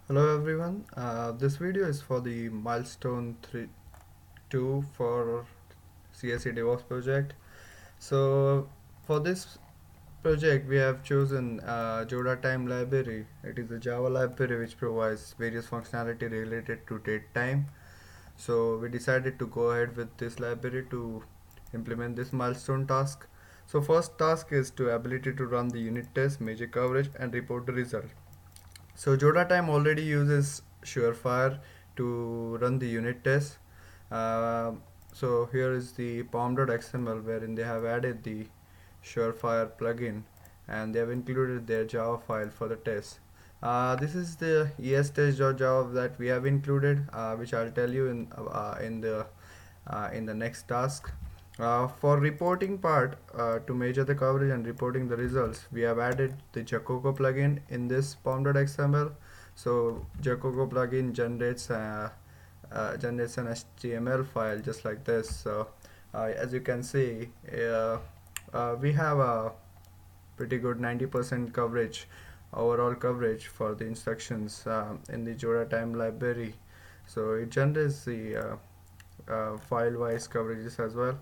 Hello everyone. This video is for the Milestone2 for CSE DevOps project. So for this project we have chosen Joda-time library. It is a Java library which provides various functionality related to date time. So we decided to go ahead with this library to implement this milestone task. So first task is to ability to run the unit test, measure coverage and report the result. So Joda-time already uses Surefire to run the unit test. Uh, so here is the pom.xml wherein they have added the Surefire plugin and they have included their Java file for the test. This is the estest.java that we have included, which I'll tell you in the next task. For reporting part, to measure the coverage and reporting the results, we have added the Jacoco plugin in this pom.xml. So Jacoco plugin generates an HTML file just like this. So as you can see, we have a pretty good 90% coverage, overall coverage for the instructions in the Joda-time library. So it generates the file-wise coverages as well.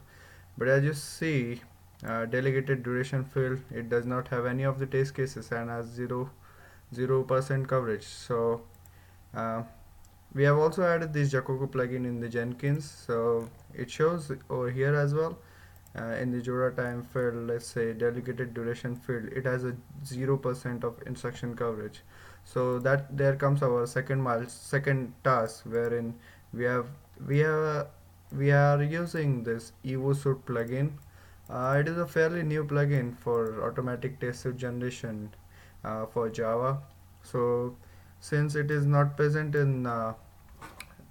But as you see, delegated duration field, it does not have any of the test cases and has 0% coverage. So uh, we have also added this Jacoco plugin in the Jenkins, so it shows over here as well. In the Joda-time field, let's say delegated duration field, it has a 0% of instruction coverage. So that there comes our second task, wherein we have we have we are using this EvoSuite plugin. It is a fairly new plugin for automatic test suite generation for Java. So since it is not present in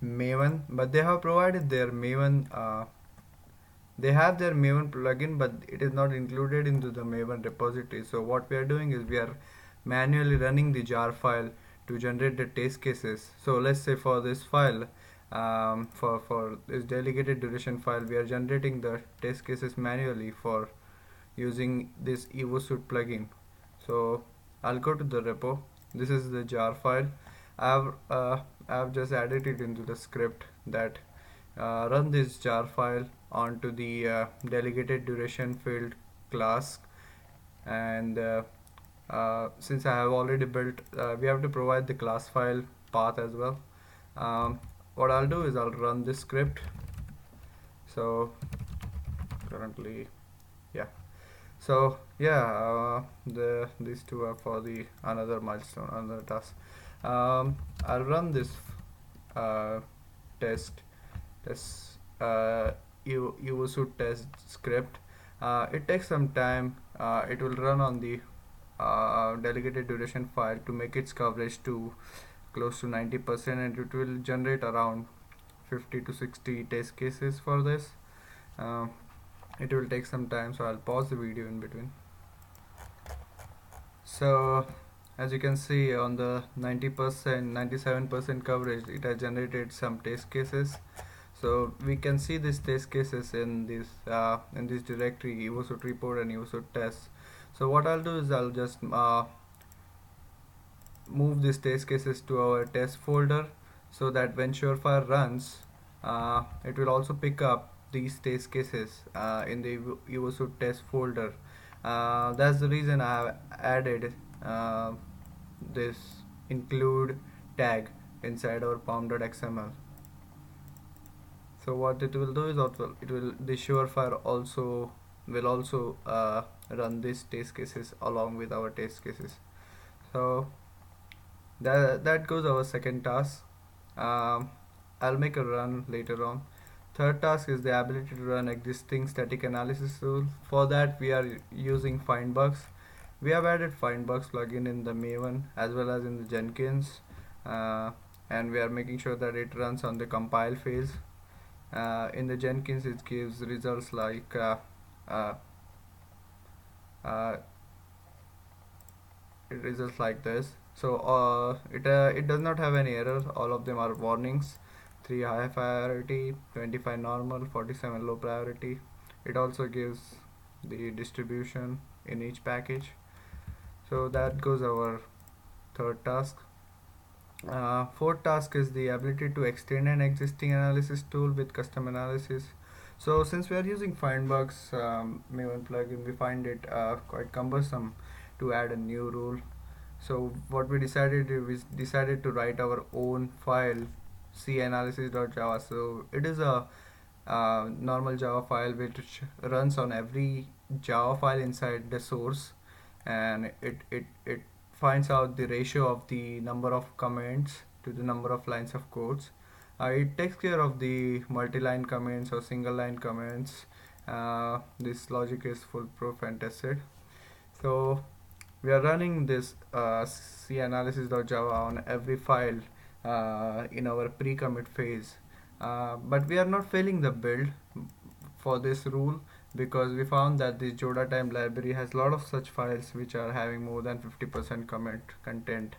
Maven, but they have provided their Maven. They have their Maven plugin, but it is not included into the Maven repository. So what we are doing is we are manually running the jar file to generate the test cases. So let's say for this file, for this delegated duration file, we are generating the test cases manually for using this EvoSuite plugin. So I'll go to the repo. This is the jar file. I've just added it into the script that run this jar file onto the delegated duration field class, and since I have already built, we have to provide the class file path as well. What I'll do is I'll run this script. So currently, yeah. So yeah, these two are for the another milestone, another task. I'll run this uh, test test EvoSuite test script. It takes some time. It will run on the delegated duration file to make its coverage to close to 90%, and it will generate around 50 to 60 test cases for this. Uh, it will take some time, so I'll pause the video in between. So as you can see, on the 90%, 97% coverage, it has generated some test cases. So we can see these test cases in this directory, EvoSuite report and EvoSuite test. So what I'll do is I'll just move these test cases to our test folder, so that when Surefire runs, it will also pick up these test cases in the EvoSuite test folder. That's the reason I have added this include tag inside our pom.xml. So what it will do is also it will the Surefire also will also run these test cases along with our test cases. So that goes our second task. I'll make a run later on. Third task is the ability to run existing static analysis tool. For that we are using FindBugs. We have added FindBugs plugin in the Maven as well as in the Jenkins, and we are making sure that it runs on the compile phase. In the Jenkins it gives results like uh, uh, results like this. So it does not have any errors. All of them are warnings: 3 high priority, 25 normal, 47 low priority. It also gives the distribution in each package. So that goes our third task. Fourth task is the ability to extend an existing analysis tool with custom analysis. So since we are using FindBug's Maven plugin, we find it quite cumbersome to add a new rule. So what we decided is we decided to write our own file, canalysis.java. So it is a normal Java file which runs on every Java file inside the source, and it finds out the ratio of the number of comments to the number of lines of codes. It takes care of the multi-line comments or single line comments. This logic is foolproof and tested. So we are running this canalysis.java on every file in our pre-commit phase, but we are not failing the build for this rule because we found that this Joda-time library has a lot of such files which are having more than 50% commit content.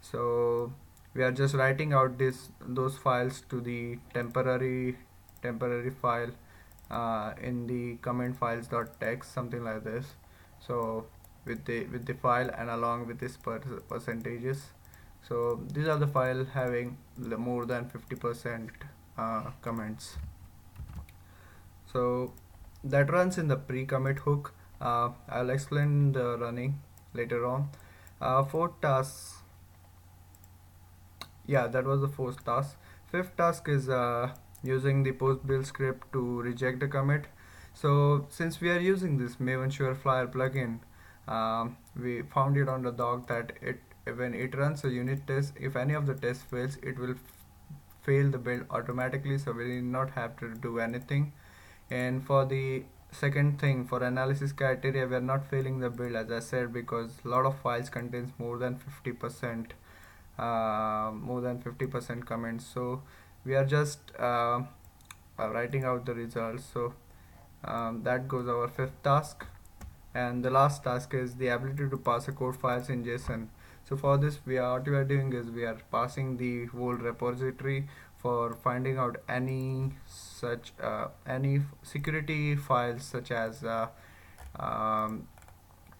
So we are just writing out those files to the temporary file in the comment files.txt, something like this. So with the file and along with this percentages. So these are the file having more than 50% comments. So that runs in the pre-commit hook. I'll explain the running later on. Fourth task, yeah, that was the fourth task. Fifth task is using the Postbuild script to reject the commit. So since we are using this Maven Flyer plugin, we found it on the doc that when it runs a unit test, if any of the tests fails, it will fail the build automatically, so we did not have to do anything. And for the second thing, for analysis criteria, we are not failing the build, as I said, because a lot of files contains more than 50% comments. So we are just writing out the results. So that goes our fifth task. And the last task is the ability to pass a code files in JSON. So for this, what we are doing is we are passing the whole repository for finding out any such any security files such as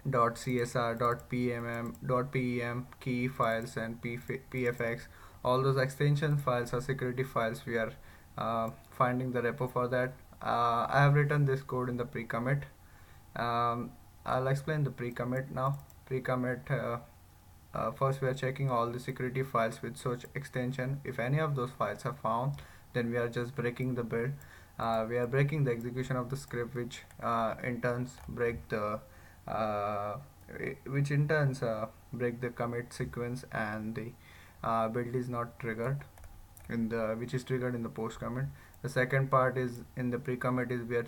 .csr, .pem, key files, and pfx. All those extension files are security files. We are finding the repo for that. I have written this code in the pre-commit. I'll explain the pre-commit now. Pre-commit, first we are checking all the security files with such extension. If any of those files are found, then we are just breaking the build. We are breaking the execution of the script, which in turns break the break the commit sequence, and the build is not triggered which is triggered in the post commit. The second part is in the pre-commit is we are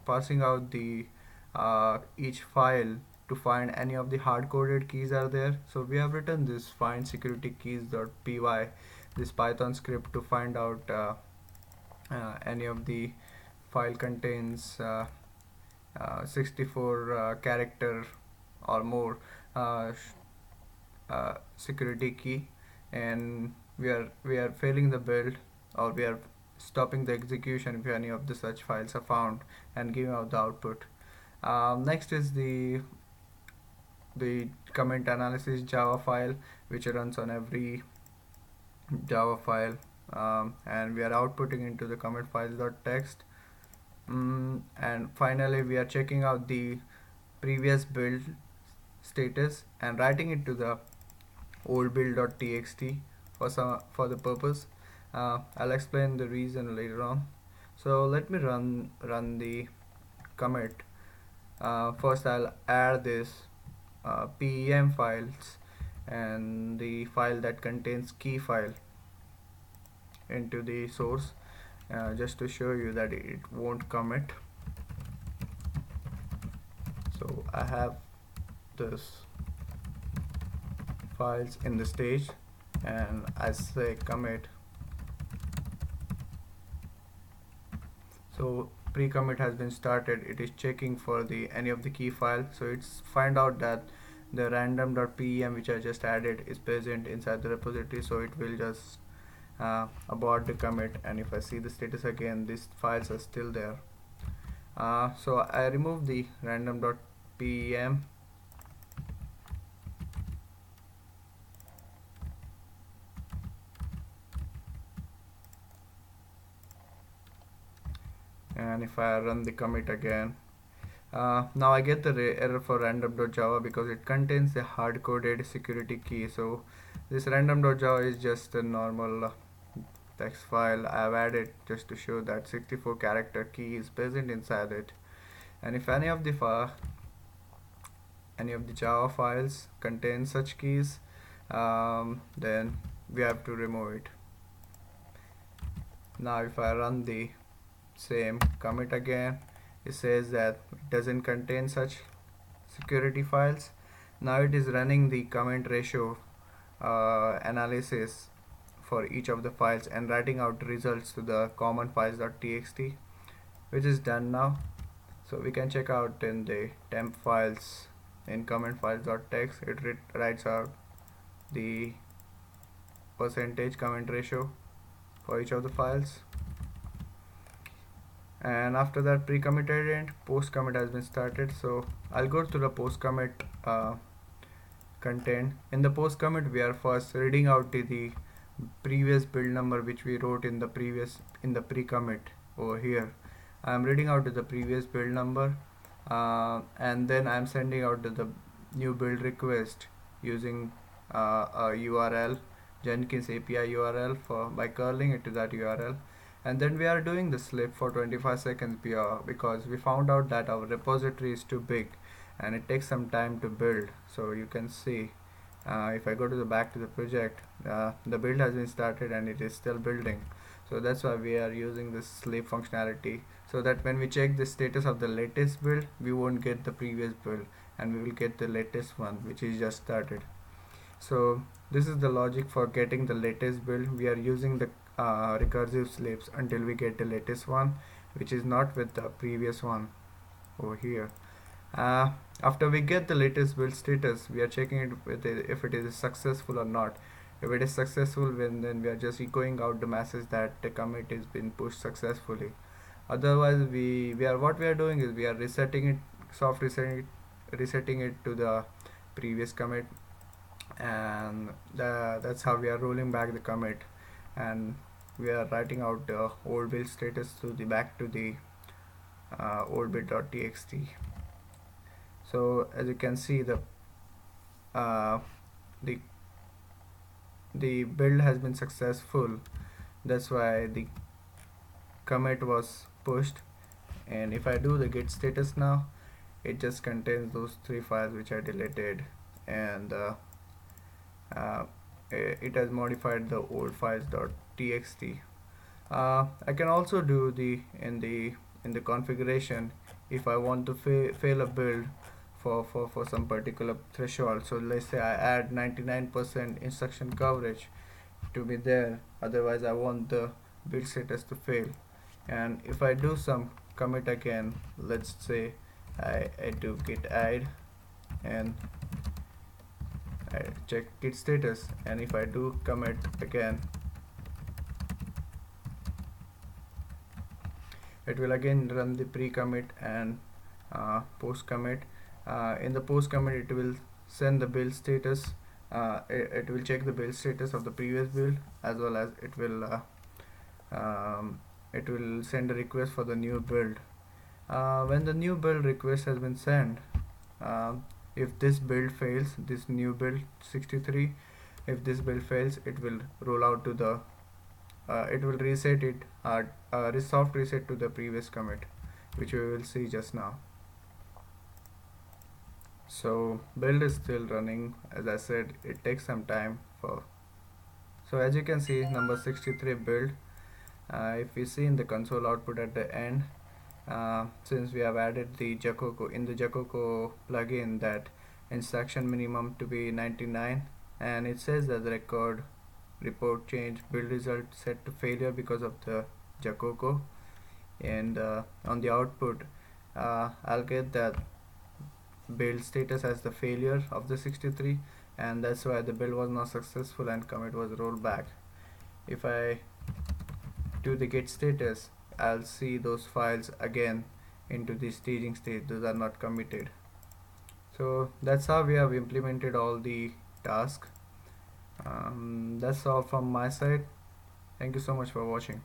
passing out the each file to find any of the hard-coded keys are there. So we have written this find security keys.py, this Python script to find out any of the file contains 64 character or more security key, and we are failing the build, or we are stopping the execution if any of the such files are found, and giving out the output. Next is the comment analysis Java file, which runs on every Java file, and we are outputting into the comment files.txt. And finally, we are checking out the previous build status and writing it to the old build.txt for the purpose. I'll explain the reason later on. So let me run the commit. First I'll add this PEM files and the file that contains key file into the source, just to show you that it won't commit. So I have this files in the stage, and I say commit. So pre-commit has been started. It is checking for the any of the key files. So it's find out that the random.pem which I just added is present inside the repository, so it will just abort the commit. And if I see the status again, these files are still there. So I remove the random.pem, and if I run the commit again, now I get the error for random.java because it contains a hard-coded security key. So this random.java is just a normal text file I've added just to show that 64 character key is present inside it. And if any of the Java files contain such keys, then we have to remove it. Now if I run the same commit again, it says that it doesn't contain such security files. Now it is running the comment ratio analysis for each of the files and writing out results to the common files.txt, which is done now. So we can check out in the temp files in comment files.txt. It writes out the percentage comment ratio for each of the files. And after that, pre-committed and post-commit has been started. So I'll go to the post-commit content. In the post-commit, we are first reading out the previous build number which we wrote in the pre-commit over here. I'm reading out the previous build number, and then I'm sending out the new build request using a URL, Jenkins API URL, by curling it to that URL. And then we are doing the slip for 25 seconds because we found out that our repository is too big and it takes some time to build. So you can see, if I go to the back to the project, the build has been started and it is still building. So that's why we are using this sleep functionality, so that when we check the status of the latest build, we won't get the previous build and we will get the latest one which is just started. So this is the logic for getting the latest build. We are using the recursive sleeps until we get the latest one, which is not with the previous one over here. After we get the latest build status, we are checking it with if it is successful or not. If it is successful, then we are just echoing out the message that the commit is been pushed successfully. Otherwise, what we are doing is we are resetting it, soft resetting it to the previous commit, and that's how we are rolling back the commit, and we are writing out the old build status to the back to the old build.txt. So as you can see, uh, the the build has been successful. That's why the commit was pushed. And if I do the git status now, it just contains those 3 files which I deleted, and it has modified the old files.txt. I can also do in the configuration, if I want to fail a build for some particular threshold. So let's say I add 99% instruction coverage to be there, otherwise I want the build status to fail. And if I do some commit again, let's say I do git add and I check git status, and if I do commit again, it will again run the pre-commit and post-commit. In the post-commit, it will send the build status. It will check the build status of the previous build, as well as it will send a request for the new build. When the new build request has been sent, if this build fails, this new build 63, if this build fails, it will roll out to the it will reset it, soft reset to the previous commit, which we will see just now. So build is still running. As I said, it takes some time for. So as you can see, number 63 build. If we see in the console output at the end, since we have added the jacoco in the jacoco plugin that instruction minimum to be 99, and it says that the record report change build result set to failure because of the jacoco, and on the output I'll get that build status as the failure of the 63, and that's why the build was not successful and commit was rolled back. If I do the git status, I'll see those files again into the staging state. Those are not committed. So that's how we have implemented all the tasks. That's all from my side. Thank you so much for watching.